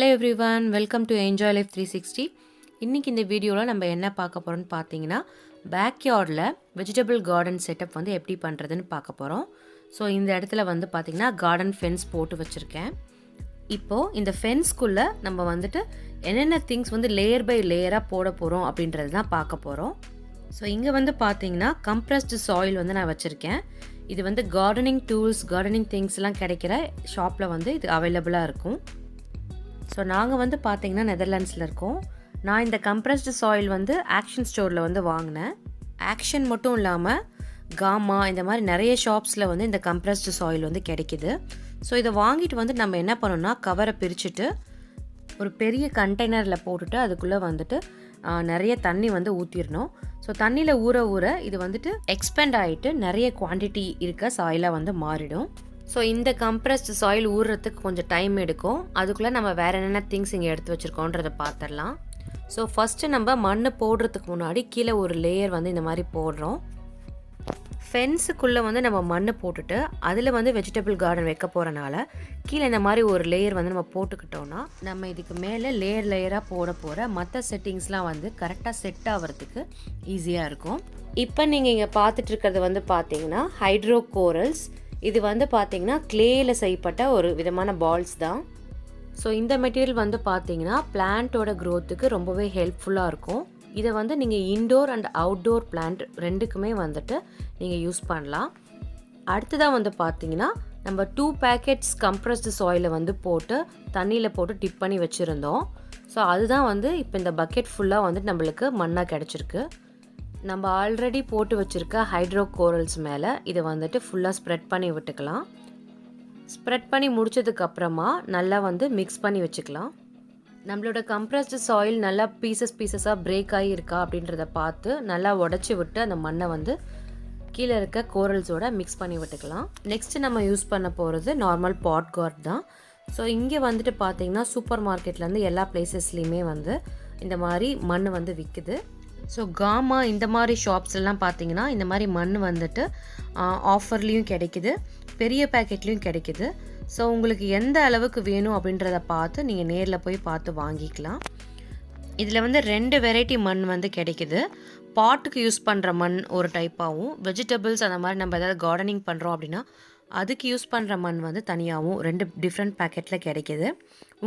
Hello everyone, welcome to Enjoy Life 360. இன்னைக்கு இந்த வீடியோவில் நம்ம என்ன பார்க்க போகிறோம்னு பார்த்தீங்கன்னா பேக்யார்டில் வெஜிடபிள் கார்டன் செட்டப் வந்து எப்படி பண்ணுறதுன்னு பார்க்க போகிறோம். ஸோ இந்த இடத்துல வந்து பார்த்திங்கன்னா கார்டன் ஃபென்ஸ் போட்டு வச்சுருக்கேன். இப்போது இந்த ஃபென்ஸ்குள்ளே நம்ம வந்துட்டு என்னென்ன திங்ஸ் வந்து லேயர் பை லேயராக போட போகிறோம் அப்படின்றது தான் பார்க்க போகிறோம். ஸோ இங்கே வந்து பார்த்தீங்கன்னா கம்ப்ரஸ்டு சாயில் வந்து நான் வச்சுருக்கேன். இது வந்து கார்டனிங் டூல்ஸ், கார்டனிங் திங்ஸ்லாம் கிடைக்கிற ஷாப்பில் வந்து இது அவைலபிளாக இருக்கும். ஸோ நாங்கள் வந்து பார்த்தீங்கன்னா நெதர்லாண்ட்ஸில் இருக்கோம். நான் இந்த கம்ப்ரஸ்டு சாயில் வந்து ஆக்ஷன் ஸ்டோரில் வந்து வாங்கினேன். ஆக்ஷன் மட்டும் இல்லாமல் காமா இந்த மாதிரி நிறைய ஷாப்ஸில் வந்து இந்த கம்ப்ரஸ்டு சாயில் வந்து கிடைக்கிது. ஸோ இதை வாங்கிட்டு வந்து நம்ம என்ன பண்ணோம்னா கவரை பிரிச்சுட்டு ஒரு பெரிய கண்டெய்னரில் போட்டுட்டு அதுக்குள்ளே வந்துட்டு நிறைய தண்ணி வந்து ஊற்றிடணும். ஸோ தண்ணியில் ஊற ஊற இது வந்துட்டு எக்ஸ்பெண்ட் ஆகிட்டு நிறைய குவான்டிட்டி இருக்க சாயிலாக வந்து மாறிடும். ஸோ இந்த கம்ப்ரஸ்டு சாயில் ஊறுறதுக்கு கொஞ்சம் டைம் எடுக்கும். அதுக்குள்ளே நம்ம வேறு என்னென்ன திங்ஸ் இங்கே எடுத்து வச்சுருக்கோன்றதை பார்த்துடலாம். ஸோ ஃபஸ்ட்டு நம்ம மண் போடுறதுக்கு முன்னாடி கீழே ஒரு லேயர் வந்து இந்த மாதிரி போடுறோம். ஃபென்ஸுக்குள்ளே வந்து நம்ம மண் போட்டுட்டு அதில் வந்து வெஜிடபிள் கார்டன் வைக்க போகிறனால கீழே இந்த மாதிரி ஒரு லேயர் வந்து நம்ம போட்டுக்கிட்டோன்னா நம்ம இதுக்கு மேலே லேயராக போட போகிற மற்ற செட்டிங்ஸ்லாம் வந்து கரெக்டாக செட் ஆகிறதுக்கு ஈஸியாக இருக்கும். இப்போ நீங்கள் இங்கே பார்த்துட்டு இருக்கிறது வந்து பார்த்தீங்கன்னா ஹைட்ரோ கோரல்ஸ். இது வந்து பார்த்தீங்கன்னா கிளேயில் செய்யப்பட்ட ஒரு விதமான பால்ஸ் தான். ஸோ இந்த மெட்டீரியல் வந்து பார்த்தீங்கன்னா பிளான்ட்டோட க்ரோத்துக்கு ரொம்பவே ஹெல்ப்ஃபுல்லாக இருக்கும். இதை வந்து நீங்கள் இன்டோர் அண்ட் அவுட்டோர் பிளான்ட் ரெண்டுக்குமே வந்துட்டு நீங்கள் யூஸ் பண்ணலாம். அடுத்ததாக வந்து பார்த்தீங்கன்னா நம்ம 2 பேக்கெட்ஸ் கம்ப்ரஸ்டு சாயிலை வந்து போட்டு தண்ணியில் போட்டு டிப் பண்ணி வச்சுருந்தோம். ஸோ அதுதான் வந்து இப்போ இந்த பக்கெட் ஃபுல்லாக வந்துட்டு நம்மளுக்கு மண்ணாக கிடச்சிருக்கு. நம்ம ஆல்ரெடி போட்டு வச்சுருக்க ஹைட்ரோ கோரல்ஸ் மேலே இதை வந்துட்டு ஃபுல்லாக ஸ்ப்ரெட் பண்ணி விட்டுக்கலாம். ஸ்ப்ரெட் பண்ணி முடிச்சதுக்கப்புறமா நல்லா வந்து மிக்ஸ் பண்ணி வச்சுக்கலாம். நம்மளோட கம்ப்ரஸ்டு சாயில் நல்லா பீசஸாக பிரேக் ஆகி இருக்கா அப்படின்றத பார்த்து நல்லா உடச்சி விட்டு அந்த மண்ணை வந்து கீழே இருக்க கோரல்ஸோட மிக்ஸ் பண்ணி விட்டுக்கலாம். நெக்ஸ்ட்டு நம்ம யூஸ் பண்ண போகிறது நார்மல் பாட் கார்ட் தான். ஸோ இங்கே வந்துட்டு பார்த்தீங்கன்னா சூப்பர் மார்க்கெட்லேருந்து எல்லா பிளேசஸ்லேயுமே வந்து இந்த மாதிரி மண் வந்து விற்குது. ஸோ காமா இந்த மாதிரி ஷாப்ஸ்லாம் பார்த்தீங்கன்னா இந்த மாதிரி மண் வந்துட்டு ஆஃபர்லேயும் கிடைக்கிது, பெரிய பேக்கெட்லேயும் கிடைக்கிது. ஸோ உங்களுக்கு எந்த அளவுக்கு வேணும் அப்படின்றத பார்த்து நீங்கள் நேரில் போய் பார்த்து வாங்கிக்கலாம். இதில் வந்து 2 வெரைட்டி மண் வந்து கிடைக்கிது. பாட்டுக்கு யூஸ் பண்ணுற மண் ஒரு டைப்பாகவும், வெஜிடபிள்ஸ் அந்த மாதிரி நம்ம ஏதாவது கார்டனிங் பண்ணுறோம் அப்படின்னா அதுக்கு யூஸ் பண்ணுற மண் வந்து தனியாகவும் 2 டிஃப்ரெண்ட் பேக்கெட்டில் கிடைக்கிது.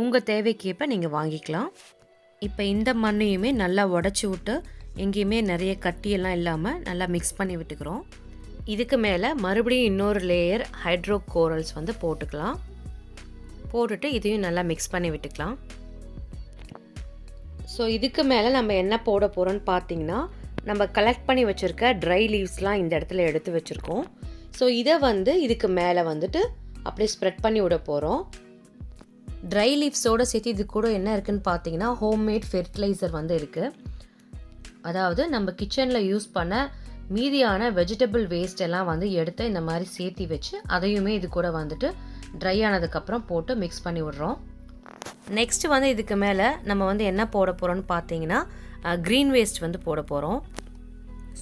உங்கள் தேவைக்கேற்ப நீங்கள் வாங்கிக்கலாம். இப்போ இந்த மண்ணையுமே நல்லா உடச்சி விட்டு எங்கேயுமே நிறைய கட்டியெல்லாம் இல்லாமல் நல்லா மிக்ஸ் பண்ணி விட்டுக்கிறோம். இதுக்கு மேலே மறுபடியும் இன்னொரு லேயர் ஹைட்ரோ கோரல்ஸ் வந்து போட்டுக்கலாம். போட்டுட்டு இதையும் நல்லா மிக்ஸ் பண்ணி விட்டுக்கலாம். ஸோ இதுக்கு மேலே நம்ம என்ன போட போகிறோன்னு பார்த்தீங்கன்னா நம்ம கலெக்ட் பண்ணி வச்சுருக்க ட்ரை லீவ்ஸ்லாம் இந்த இடத்துல எடுத்து வச்சுருக்கோம். ஸோ இதை வந்து இதுக்கு மேலே வந்துட்டு அப்படியே ஸ்ப்ரெட் பண்ணி விட போகிறோம். ட்ரை லீவ்ஸோடு சேர்த்து இது கூட என்ன இருக்குதுன்னு பார்த்தீங்கன்னா ஹோம்மேட் ஃபெர்டிலைசர் வந்து இருக்குது. அதாவது நம்ம கிச்சனில் யூஸ் பண்ண மீதியான வெஜிடபிள் வேஸ்ட் எல்லாம் வந்து எடுத்து இந்த மாதிரி சேர்த்தி வச்சு அதையுமே இது கூட வந்துட்டு ட்ரை ஆனதுக்கப்புறம் போட்டு மிக்ஸ் பண்ணி விடுறோம். நெக்ஸ்ட்டு வந்து இதுக்கு மேலே நம்ம வந்து என்ன போட போகிறோம்னு பார்த்தீங்கன்னா க்ரீன் வேஸ்ட் வந்து போட போகிறோம்.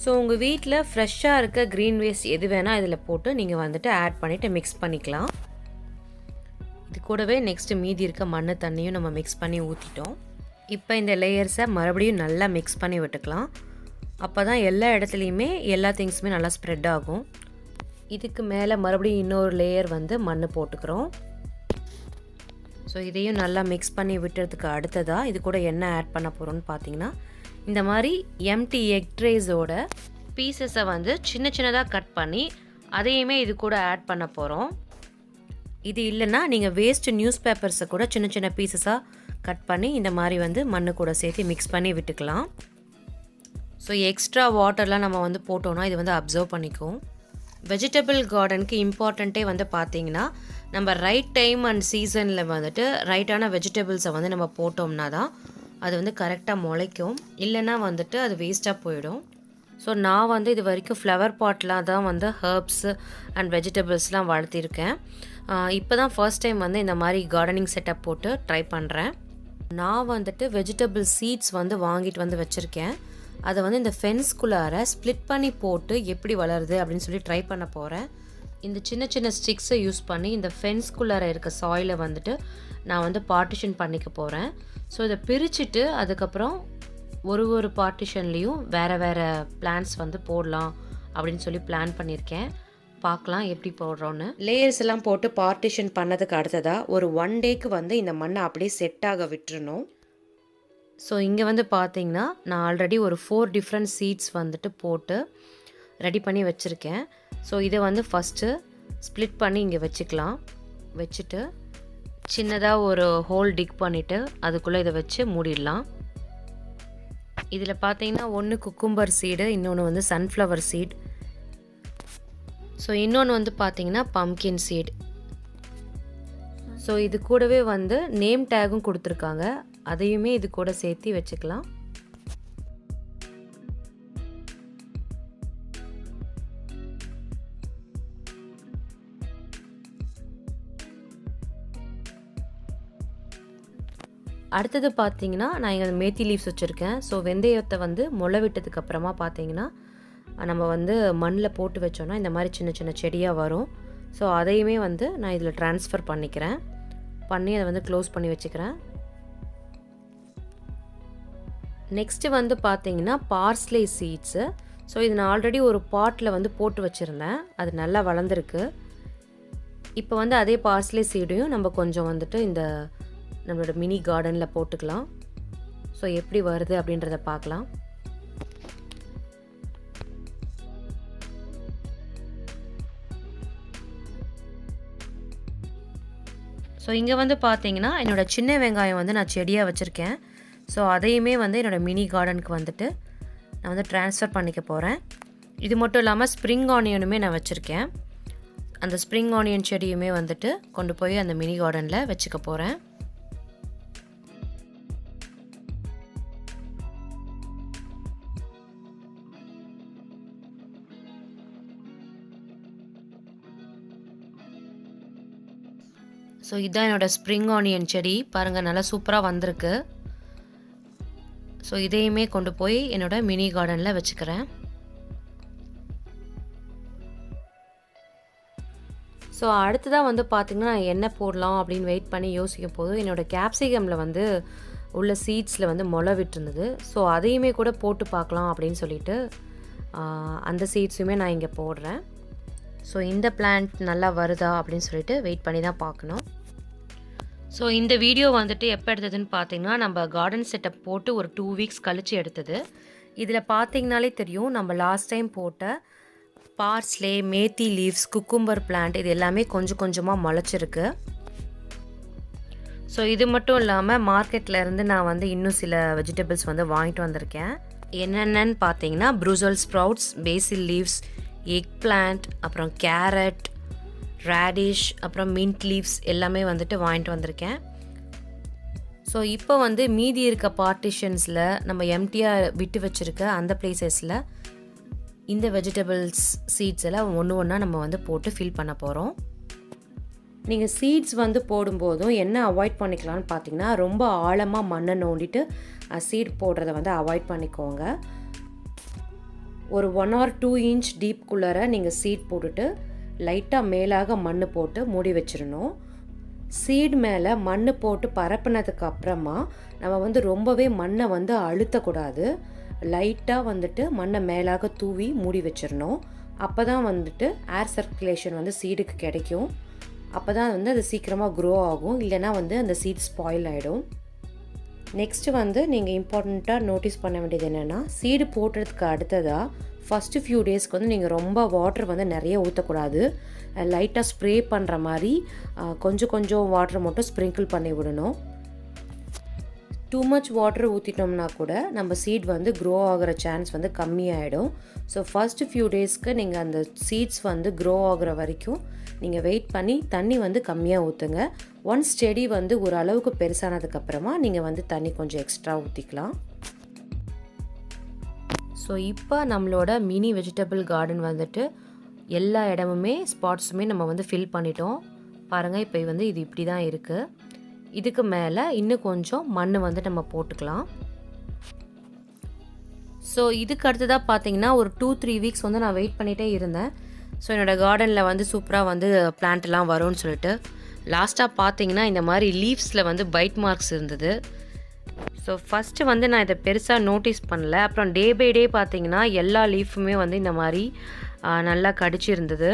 ஸோ உங்கள் வீட்டில் ஃப்ரெஷ்ஷாக இருக்க க்ரீன் வேஸ்ட் எது வேணால் இதில் போட்டு நீங்கள் வந்துட்டு ஆட் பண்ணிவிட்டு மிக்ஸ் பண்ணிக்கலாம். இது கூடவே நெக்ஸ்ட்டு மீதி இருக்க மண் தண்ணியும் நம்ம மிக்ஸ் பண்ணி ஊற்றிட்டோம். இப்போ இந்த லேயர்ஸை மறுபடியும் நல்லா மிக்ஸ் பண்ணி விட்டுக்கலாம். அப்போ தான் எல்லா இடத்துலையுமே எல்லா திங்ஸுமே நல்லா ஸ்ப்ரெட் ஆகும். இதுக்கு மேலே மறுபடியும் இன்னொரு லேயர் வந்து மண் போட்டுக்கிறோம். ஸோ இதையும் நல்லா மிக்ஸ் பண்ணி விட்டுறதுக்கு அடுத்ததாக இது கூட என்ன ஆட் பண்ண போகிறோம்னு பார்த்தீங்கன்னா இந்த மாதிரி எம்டி எக் ட்ரேஸோட பீசஸை வந்து சின்னதாக கட் பண்ணி அதையுமே இது கூட ஆட் பண்ண போகிறோம். இது இல்லைன்னா நீங்கள் வேஸ்ட் நியூஸ் பேப்பர்ஸை கூட சின்ன பீசஸாக கட் பண்ணி இந்த மாதிரி வந்து மண்ணு கூட சேர்த்து மிக்ஸ் பண்ணி விட்டுக்கலாம். ஸோ எக்ஸ்ட்ரா வாட்டர்லாம் நம்ம வந்து போட்டோன்னா இது வந்து அப்சர்வ் பண்ணிக்கும். வெஜிடபிள் கார்டனுக்கு இம்பார்ட்டண்ட்டே வந்து பார்த்திங்கன்னா நம்ம ரைட் டைம் அண்ட் சீசனில் வந்துட்டு ரைட்டான வெஜிடபிள்ஸை வந்து நம்ம போட்டோம்னா தான் அது வந்து கரெக்டாக முளைக்கும். இல்லைன்னா வந்துட்டு அது வேஸ்ட்டாக போயிடும். ஸோ நான் வந்து இது வரைக்கும் ஃப்ளவர் பாட்லாம் தான் வந்து ஹர்ப்ஸு அண்ட் வெஜிடபிள்ஸ்லாம் வளர்த்திருக்கேன். இப்போ தான் ஃபர்ஸ்ட் டைம் வந்து இந்த மாதிரி கார்டனிங் செட்டப் போட்டு ட்ரை பண்ணுறேன். நான் வந்துட்டு வெஜிடபிள் சீட்ஸ் வந்து வாங்கிட்டு வந்து வச்சுருக்கேன். அதை வந்து இந்த ஃபென்ஸ்குள்ளார ஸ்ப்ளிட் பண்ணி போட்டு எப்படி வளருது அப்படின்னு சொல்லி ட்ரை பண்ண போகிறேன். இந்த சின்ன சின்ன ஸ்டிக்ஸை யூஸ் பண்ணி இந்த ஃபென்ஸ்குள்ளார இருக்க சாயிலை வந்துட்டு நான் வந்து பார்ட்டிஷன் பண்ணிக்க போகிறேன். ஸோ இதை பிரிச்சுட்டு அதுக்கப்புறம் ஒரு பார்ட்டிஷன்லேயும் வேறு வேறு பிளான்ஸ் வந்து போடலாம் அப்படின்னு சொல்லி பிளான் பண்ணியிருக்கேன். பார்க்கலாம் எப்படி போடுறோன்னு. லேயர்ஸ் எல்லாம் போட்டு பார்ட்டிஷன் பண்ணதுக்கு அடுத்ததாக ஒரு 1 டேக்கு வந்து இந்த மண்ணை அப்படியே செட் ஆக விட்டுறணும். ஸோ இங்கே வந்து பார்த்திங்கன்னா நான் ஆல்ரெடி ஒரு 4 டிஃப்ரெண்ட் சீட்ஸ் வந்துட்டு போட்டு ரெடி பண்ணி வச்சுருக்கேன். ஸோ இதை வந்து ஃபஸ்ட்டு ஸ்ப்ளிட் பண்ணி இங்கே வச்சுக்கலாம். வச்சுட்டு சின்னதாக ஒரு ஹோல் டிக் பண்ணிவிட்டு அதுக்குள்ளே இதை வச்சு மூடிடலாம். இதில் பார்த்தீங்கன்னா ஒன்று குக்கும்பர் சீடு, இன்னொன்று வந்து சன்ஃப்ளவர் சீட், ஸோ இன்னொன்று வந்து பார்த்தீங்கன்னா பம்கின் சீட். ஸோ இது கூடவே வந்து நேம் டேகும் கொடுத்துருக்காங்க, அதையுமே இது கூட சேர்த்து வச்சுக்கலாம். அடுத்தது பார்த்தீங்கன்னா நான் இங்கே மேத்தி லீவ்ஸ் வச்சுருக்கேன். ஸோ வெந்தயத்தை வந்து முளை விட்டதுக்கு அப்புறமா பார்த்தீங்கன்னா நம்ம வந்து மண்ணில் போட்டு வச்சோன்னா இந்த மாதிரி சின்ன சின்ன செடியாக வரும். ஸோ அதையுமே வந்து நான் இதில் ட்ரான்ஸ்ஃபர் பண்ணிக்கிறேன். பண்ணி அதை வந்து க்ளோஸ் பண்ணி வச்சுக்கிறேன். நெக்ஸ்ட்டு வந்து பார்த்தீங்கன்னா பார்ஸ்லே சீட்ஸு. ஸோ இது நான் ஆல்ரெடி ஒரு பாட்டில் வந்து போட்டு வச்சுருந்தேன், அது நல்லா வளர்ந்துருக்கு. இப்போ வந்து அதே பார்ஸ்லே சீடையும் நம்ம கொஞ்சம் வந்துட்டு இந்த நம்மளோட மினி கார்டனில் போட்டுக்கலாம். ஸோ எப்படி வருது அப்படின்றத பார்க்கலாம். ஸோ இங்கே வந்து பார்த்தீங்கன்னா என்னோடய சின்ன வெங்காயம் வந்து நான் செடியாக வச்சுருக்கேன். ஸோ அதையுமே வந்து என்னோடய மினி கார்டனுக்கு வந்துட்டு நான் வந்து ட்ரான்ஸ்ஃபர் பண்ணிக்க போகிறேன். இது மட்டும் இல்லாமல் ஸ்ப்ரிங் ஆனியனுமே நான் வச்சுருக்கேன். அந்த ஸ்ப்ரிங் ஆனியன் செடியுமே வந்துட்டு கொண்டு போய் அந்த மினி கார்டனில் வச்சுக்க போகிறேன். ஸோ இதுதான் என்னோடய ஸ்ப்ரிங் ஆனியன் செடி, பாருங்கள் நல்லா சூப்பராக வந்திருக்கு. ஸோ இதையுமே கொண்டு போய் என்னோடய மினி கார்டனில் வச்சுக்கிறேன். ஸோ அடுத்ததாக வந்து பார்த்திங்கன்னா நான் என்ன போடலாம் அப்படின்னு வெயிட் பண்ணி யோசிக்கும் போது என்னோடய கேப்சிகமில் வந்து உள்ள சீட்ஸில் வந்து முளை விட்டுருந்தது. ஸோ அதையுமே கூட போட்டு பார்க்கலாம் அப்படின்னு சொல்லிட்டு அந்த சீட்ஸுமே நான் இங்கே போடுறேன். ஸோ இந்த பிளான்ட் நல்லா வருதா அப்படின்னு சொல்லிட்டு வெயிட் பண்ணி தான் பார்க்கணும். ஸோ இந்த வீடியோ வந்துட்டு எப்போ எடுத்ததுன்னு பார்த்தீங்கன்னா நம்ம கார்டன் செட்டப் போட்டு ஒரு 2 வீக்ஸ் கழித்து எடுத்தது. இதில் பார்த்தீங்கனாலே தெரியும் நம்ம லாஸ்ட் டைம் போட்ட parsley, methi leaves, cucumber plant இது எல்லாமே கொஞ்சம் கொஞ்சமாக முளைச்சிருக்கு. ஸோ இது மட்டும் இல்லாமல் மார்க்கெட்டில் இருந்து நான் வந்து இன்னும் சில வெஜிடபிள்ஸ் வந்து வாங்கிட்டு வந்திருக்கேன். என்னென்னு பார்த்தீங்கன்னா ப்ரூசல் ஸ்ப்ரவுட்ஸ், பேசில் லீவ்ஸ், எக் பிளான்ட், அப்புறம் கேரட், ரேடிஷ், அப்புறம் மின்ட் லீவ்ஸ் எல்லாமே வந்துட்டு வாங்கிட்டு வந்திருக்கேன். ஸோ இப்போ வந்து மீதி இருக்க பார்ட்டிஷன்ஸில் நம்ம எம்டியாக விட்டு வச்சுருக்க அந்த பிளேசஸில் இந்த வெஜிடபிள்ஸ் சீட்ஸ் எல்லாம் ஒன்று ஒன்றா நம்ம வந்து போட்டு ஃபில் பண்ண போகிறோம். நீங்கள் சீட்ஸ் வந்து போடும்போதும் என்ன அவாய்ட் பண்ணிக்கலாம்னு பார்த்தீங்கன்னா ரொம்ப ஆழமாக மண்ணை நோண்டிட்டு சீட் போடுறத வந்து அவாய்ட் பண்ணிக்கோங்க. ஒரு 1 or 2 inch டீப்குள்ளார நீங்கள் சீட் போட்டுட்டு லைட்டாக மேலாக மண் போட்டு மூடி வச்சிடணும். சீட் மேலே மண் போட்டு பரப்புனதுக்கு அப்புறமா நம்ம வந்து ரொம்பவே மண்ணை வந்து அழுத்தக்கூடாது. லைட்டாக வந்துட்டு மண்ணை மேலாக தூவி மூடி வச்சிடணும். அப்போ தான் வந்துட்டு ஏர் சர்க்குலேஷன் வந்து சீடுக்கு கிடைக்கும். அப்போ தான் வந்து அது சீக்கிரமாக க்ரோ ஆகும், இல்லைனா வந்து அந்த சீட் ஸ்பாயில் ஆகிடும். நெக்ஸ்ட்டு வந்து நீங்கள் இம்பார்ட்டண்ட்டாக நோட்டீஸ் பண்ண வேண்டியது என்னென்னா சீடு போடுறதுக்கு அடுத்ததாக ஃபஸ்ட்டு ஃபியூ டேஸ்க்கு வந்து நீங்கள் ரொம்ப வாட்டர் வந்து நிறைய ஊற்றக்கூடாது. லைட்டாக ஸ்ப்ரே பண்ணுற மாதிரி கொஞ்சம் கொஞ்சம் வாட்டர் மட்டும் ஸ்ப்ரிங்கிள் பண்ணி விடணும். டூ மச் வாட்டர் ஊற்றிட்டோம்னா கூட நம்ம சீட் வந்து க்ரோ ஆகிற சான்ஸ் வந்து கம்மியாகிடும். ஸோ ஃபஸ்ட்டு ஃபியூ டேஸ்க்கு நீங்கள் அந்த சீட்ஸ் வந்து க்ரோ ஆகிற வரைக்கும் நீங்கள் வெயிட் பண்ணி தண்ணி வந்து கம்மியாக ஊற்றுங்க. ஒன்ஸ் செடி வந்து ஒரு அளவுக்கு பெருசானதுக்கப்புறமா நீங்கள் வந்து தண்ணி கொஞ்சம் எக்ஸ்ட்ரா ஊற்றிக்கலாம். ஸோ இப்போ நம்மளோட மினி வெஜிடபிள் கார்டன் வந்துட்டு எல்லா இடமுமே ஸ்பாட்ஸுமே நம்ம வந்து ஃபில் பண்ணிட்டோம். பாருங்கள் இப்போ வந்து இது இப்படி தான் இருக்குது. இதுக்கு மேலே இன்னும் கொஞ்சம் மண் வந்து நம்ம போட்டுக்கலாம். ஸோ இதுக்கு அடுத்ததாக பார்த்தீங்கன்னா ஒரு 2-3 வீக்ஸ் வந்து நான் வெயிட் பண்ணிகிட்டே இருந்தேன். ஸோ என்னோடய கார்டனில் வந்து சூப்பராக வந்து பிளான்ட்லாம் வரும்னு சொல்லிட்டு லாஸ்ட்டாக பார்த்தீங்கன்னா இந்த மாதிரி லீவ்ஸில் வந்து பைட் மார்க்ஸ் இருந்தது. ஸோ ஃபஸ்ட்டு வந்து நான் இதை பெருசாக நோட்டீஸ் பண்ணல. அப்புறம் டே பை டே பார்த்தீங்கன்னா எல்லா லீஃபுமே வந்து இந்த மாதிரி நல்லா கடிச்சிருந்தது.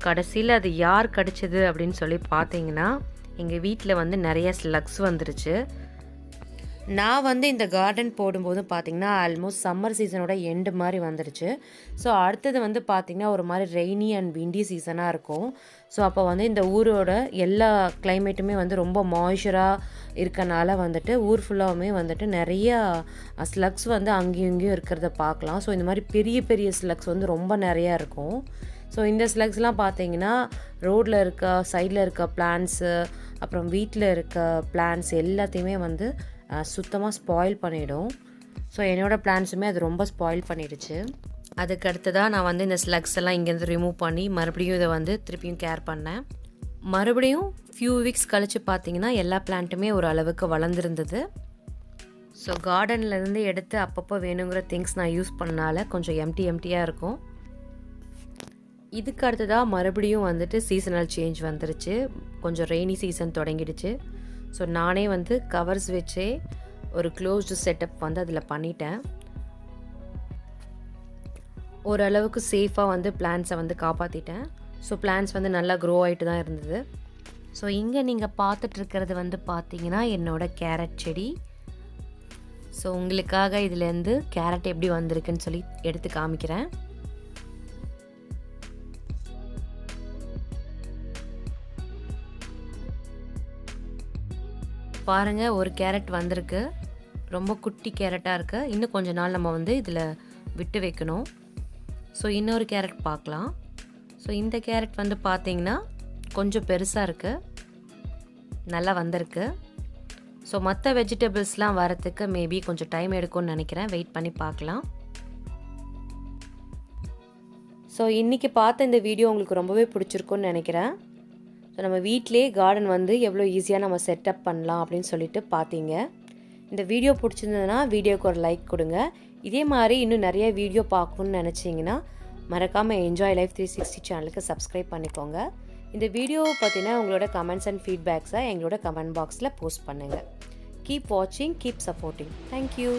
கடைசியில் அது யார் கடிச்சது அப்படின்னு சொல்லி பார்த்தீங்கன்னா எங்கள் வீட்டில் வந்து நிறைய ஸ்லக்ஸ் வந்துருச்சு. நான் வந்து இந்த கார்டன் போடும்போது பார்த்திங்கன்னா ஆல்மோஸ்ட் சம்மர் சீசனோட எண்டு மாதிரி வந்துருச்சு. ஸோ அடுத்தது வந்து பார்த்திங்கன்னா ஒரு மாதிரி ரெய்னி அண்ட் விண்டி சீசனாக இருக்கும். ஸோ அப்போ வந்து இந்த ஊரோட எல்லா கிளைமேட்டுமே வந்து ரொம்ப மாய்ஸ்சராக இருக்கனால வந்துட்டு ஊர் ஃபுல்லாகவுமே வந்துட்டு நிறையா ஸ்லக்ஸ் வந்து அங்கேயும் இங்கேயும் இருக்கிறத பார்க்கலாம். ஸோ இந்த மாதிரி பெரிய பெரிய ஸ்லக்ஸ் வந்து ரொம்ப நிறையா இருக்கும். ஸோ இந்த ஸ்லக்ஸ்லாம் பார்த்தீங்கன்னா ரோட்டில் இருக்க சைடில் இருக்க பிளான்ட்ஸு அப்புறம் வீட்டில் இருக்க பிளான்ட்ஸ் எல்லாத்தையுமே வந்து சுத்தமாக ஸ்பாயில் பண்ணிவிடும். ஸோ என்னோடய பிளான்ஸுமே அது ரொம்ப ஸ்பாயில் பண்ணிடுச்சு. அதுக்கு அடுத்ததாக நான் வந்து இந்த ஸ்லக்ஸ் எல்லாம் இங்கேருந்து ரிமூவ் பண்ணி மறுபடியும் இதை வந்து திருப்பியும் கேர் பண்ணேன். மறுபடியும் ஃபியூ வீக்ஸ் கழித்து பார்த்தீங்கன்னா எல்லா பிளான்ட்டுமே ஒரு அளவுக்கு வளர்ந்துருந்தது. ஸோ கார்டன்லேருந்து எடுத்து அப்பப்போ வேணுங்கிற திங்ஸ் நான் யூஸ் பண்ணனால கொஞ்சம் எம்டியாக இருக்கும். இதுக்கு அடுத்ததாக மறுபடியும் வந்துட்டு சீசனல் சேஞ்ச் வந்துருச்சு. கொஞ்சம் ரெய்னி சீசன் தொடங்கிடுச்சு. ஸோ நானே வந்து கவர்ஸ் வச்சே ஒரு க்ளோஸ்டு செட்டப் வந்து அதில் பண்ணிட்டேன். ஓரளவுக்கு சேஃபாக வந்து பிளான்ட்ஸை வந்து காப்பாற்றிட்டேன். ஸோ பிளான்ட்ஸ் வந்து நல்லா க்ரோ ஆகிட்டு தான் இருந்தது. ஸோ இங்கே நீங்கள் பார்த்துட்ருக்கிறது வந்து பார்த்தீங்கன்னா என்னோடய கேரட் செடி. ஸோ உங்களுக்காக இதுலேருந்து கேரட் எப்படி வந்திருக்குன்னு சொல்லி எடுத்து காமிக்கிறேன். பாருங்கள், ஒரு கேரட் வந்திருக்கு. ரொம்ப குட்டி கேரட்டாக இருக்குது. இன்னும் கொஞ்ச நாள் நம்ம வந்து இதில் விட்டு வைக்கணும். ஸோ இன்னொரு கேரட் பார்க்கலாம். ஸோ இந்த கேரட் வந்து பார்த்திங்கன்னா கொஞ்சம் பெருசாக இருக்குது, நல்லா வந்திருக்கு. ஸோ மற்ற வெஜிடபிள்ஸ்லாம் வரத்துக்கு மேபி கொஞ்சம் டைம் எடுக்கும்னு நினைக்கிறேன். வெயிட் பண்ணி பார்க்கலாம். ஸோ இன்றைக்கி பார்த்த இந்த வீடியோ உங்களுக்கு ரொம்பவே பிடிச்சிருக்குன்னு நினைக்கிறேன். ஸோ நம்ம வீட்டிலே கார்டன் வந்து எவ்வளோ ஈஸியாக நம்ம செட்டப் பண்ணலாம் அப்படின்னு சொல்லிட்டு பார்த்தீங்க. இந்த வீடியோ பிடிச்சிருந்ததுன்னா வீடியோக்கு ஒரு லைக் கொடுங்க. இதே மாதிரி இன்னும் நிறைய வீடியோ பார்க்கணுன்னு நினச்சிங்கன்னா மறக்காமல் என்ஜாய் லைஃப் 360 சேனலுக்கு சப்ஸ்கிரைப் பண்ணிக்கோங்க. இந்த வீடியோவை பற்றினா உங்களோட கமெண்ட்ஸ் அண்ட் ஃபீட்பேக்ஸை எங்களோட கமெண்ட் பாக்ஸில் போஸ்ட் பண்ணுங்கள். கீப் வாட்சிங், கீப் சப்போர்ட்டிங். தேங்க்யூ.